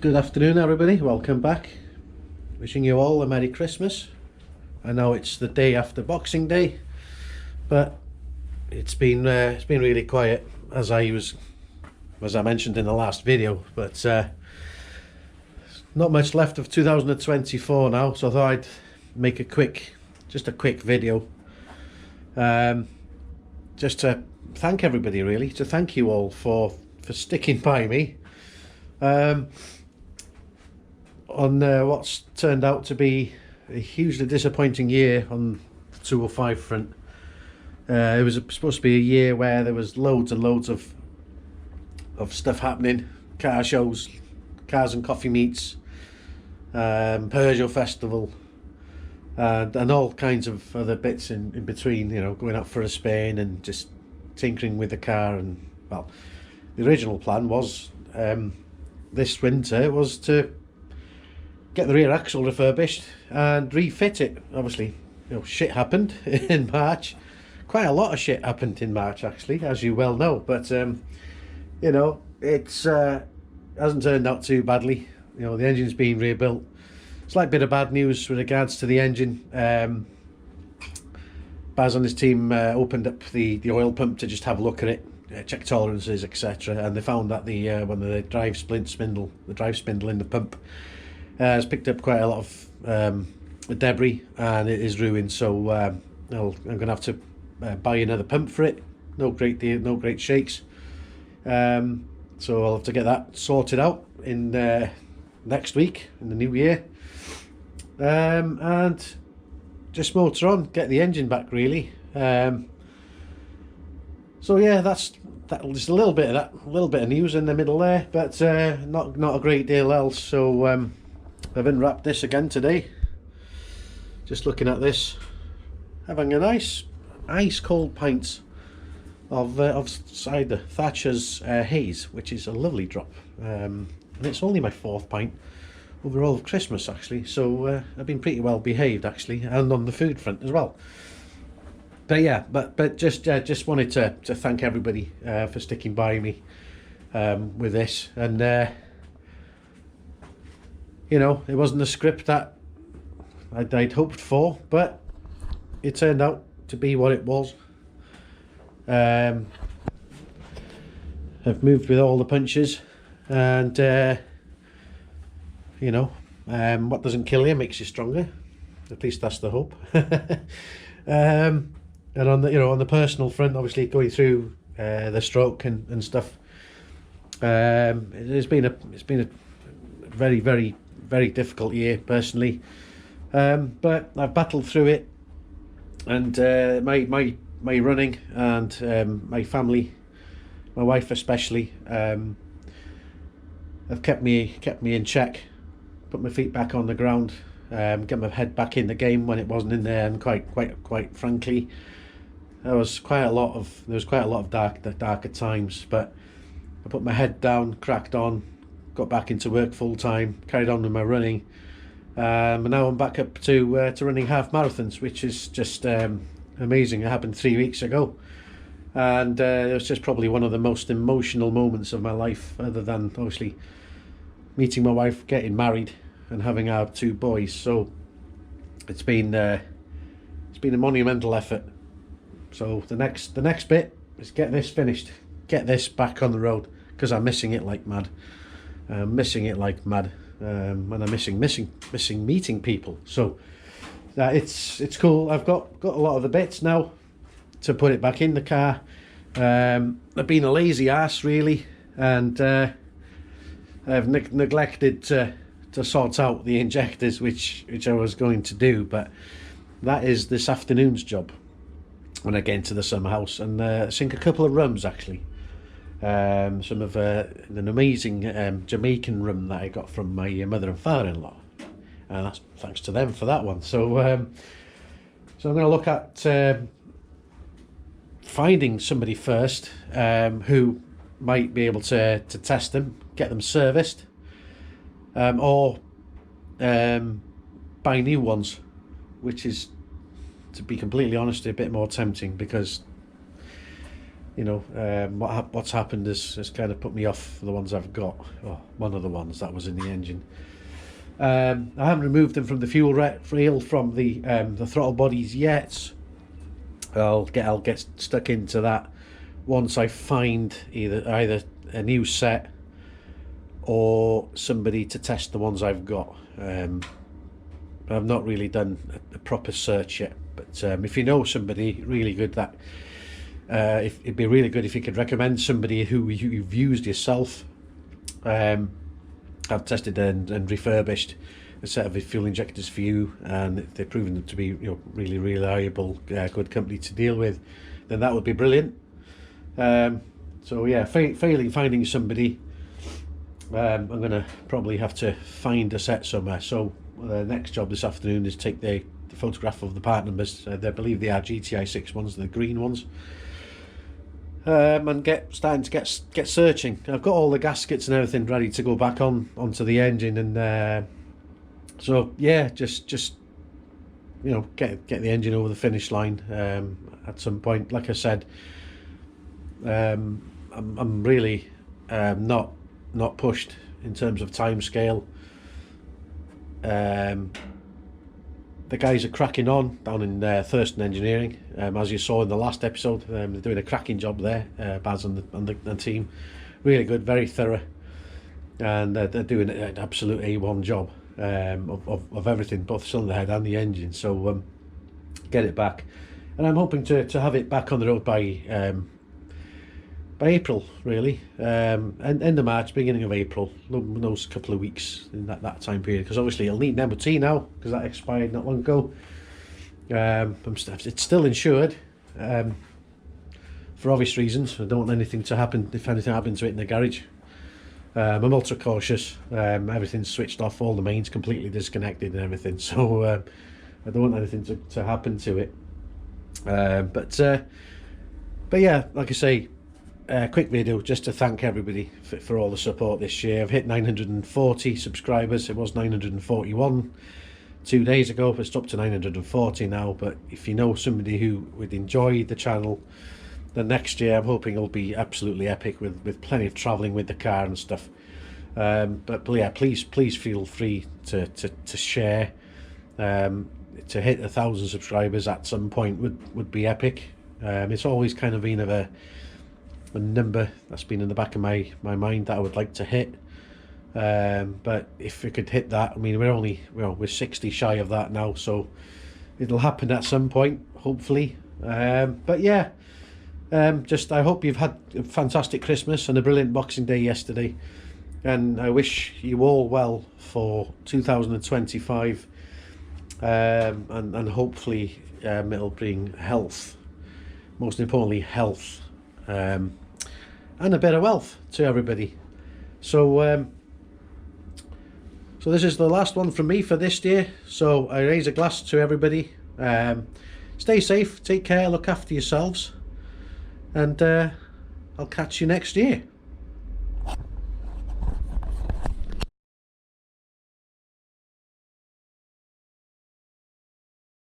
Good afternoon, everybody. Welcome back. Wishing you all a Merry Christmas. I know it's the day after Boxing Day, but it's been really quiet as I mentioned in the last video. But not much left of 2024 now, so I thought I'd make a quick video, just to thank everybody, really, to thank you all for sticking by me on what's turned out to be a hugely disappointing year on the 205 front. It was supposed to be a year where there was loads and loads of stuff happening, car shows, cars and coffee meets, Peugeot festival, and all kinds of other bits in between, you know, going out for a spin and just tinkering with the car. And well, the original plan was this winter was to get the rear axle refurbished and refit it. Obviously, you know, shit happened in March. Quite a lot of shit happened in March, actually, as you well know. But you know, it's hasn't turned out too badly. You know, the engine's been rebuilt. Slight bit of bad news with regards to the engine. Baz and his team opened up the oil pump to just have a look at it, check tolerances, etc. And they found that one of the drive spindle in the pump has picked up quite a lot of debris, and it is ruined. So I'm going to have to buy another pump for it. No great shakes. So I'll have to get that sorted out in next week, in the new year, and just motor on, get the engine back, really. So yeah, that's just a little bit of news in the middle there, but not a great deal else. So I've unwrapped this again today. Just looking at this, having a nice ice cold pint of cider, Thatcher's Haze, which is a lovely drop, and it's only my 4th pint over all of Christmas, actually. So I've been pretty well behaved, actually, and on the food front as well. But yeah, but just wanted to thank everybody for sticking by me with this. And you know, it wasn't the script that I'd hoped for, but it turned out to be what it was. I've moved with all the punches, and you know, what doesn't kill you makes you stronger. At least that's the hope. And on the personal front, obviously going through the stroke and stuff, it's been a very, very, very difficult year personally, but I've battled through it, and my running and my family, my wife especially, have kept me in check, put my feet back on the ground, get my head back in the game when it wasn't in there. And quite frankly, there was quite a lot of darker times, but I put my head down, cracked on, got back into work full time, carried on with my running, and now I'm back up to running half marathons, which is just amazing. It happened 3 weeks ago, and it was just probably one of the most emotional moments of my life, other than obviously meeting my wife, getting married, and having our 2 boys. So it's been a monumental effort. So the next bit is get this finished, get this back on the road, because I'm missing it like mad. And I'm missing meeting people. So it's cool. I've got a lot of the bits now to put it back in the car. I've been a lazy ass, really, and I've neglected to sort out the injectors, which I was going to do, but that is this afternoon's job when I get into the summer house, and sink a couple of rums, actually. Some of an amazing Jamaican rum that I got from my mother and father-in-law, and that's thanks to them for that one. So I'm going to look at finding somebody first who might be able to test them, get them serviced, or buy new ones, which is, to be completely honest, a bit more tempting, because you know, what's happened has kind of put me off the ones I've got. Oh, one of the ones that was in the engine. I haven't removed them from the fuel rail from the throttle bodies yet. I'll get stuck into that once I find either a new set or somebody to test the ones I've got. I've not really done a proper search yet, but if you know somebody really good that it'd be really good if you could recommend somebody who you've used yourself. I've tested and refurbished a set of fuel injectors for you, and they've proven to be, you know, really reliable, good company to deal with, then that would be brilliant. So yeah, failing finding somebody, I'm gonna probably have to find a set somewhere. So the next job this afternoon is take the photograph of the part numbers. I believe they are GTi 6 ones, the green ones. And starting to get searching. I've got all the gaskets and everything ready to go back onto the engine, and so yeah, just you know, get the engine over the finish line at some point. Like I said, I'm really not pushed in terms of time scale. The guys are cracking on down in Thurston Engineering, as you saw in the last episode. They're doing a cracking job there, Baz and the team. Really good, very thorough, and they're doing an absolute A1 job of everything, both cylinder head and the engine. So get it back, and I'm hoping to have it back on the road by April, really, and end of March, beginning of April, those couple of weeks in that time period, because obviously it'll need an MOT now, because that expired not long ago. It's still insured, for obvious reasons. I don't want anything to happen if anything happens to it in the garage. I'm ultra cautious. Everything's switched off, all the mains completely disconnected and everything, so I don't want anything to happen to it. But yeah, like I say, quick video just to thank everybody for all the support this year. I've hit 940 subscribers. It was 941 2 days ago, but it's up to 940 now. But if you know somebody who would enjoy the channel, then next year I'm hoping it'll be absolutely epic with plenty of travelling with the car and stuff. But yeah, please feel free to share. To hit 1,000 subscribers at some point would be epic. It's always kind of been a number that's been in the back of my mind that I would like to hit, but if we could hit that, I mean, we're 60 shy of that now, so it'll happen at some point, hopefully. But yeah, I hope you've had a fantastic Christmas and a brilliant Boxing Day yesterday, and I wish you all well for 2025, and hopefully it'll bring health, most importantly health, and a bit of wealth to everybody. So so this is the last one from me for this year, so I raise a glass to everybody. Stay safe, take care, look after yourselves, and I'll catch you next year.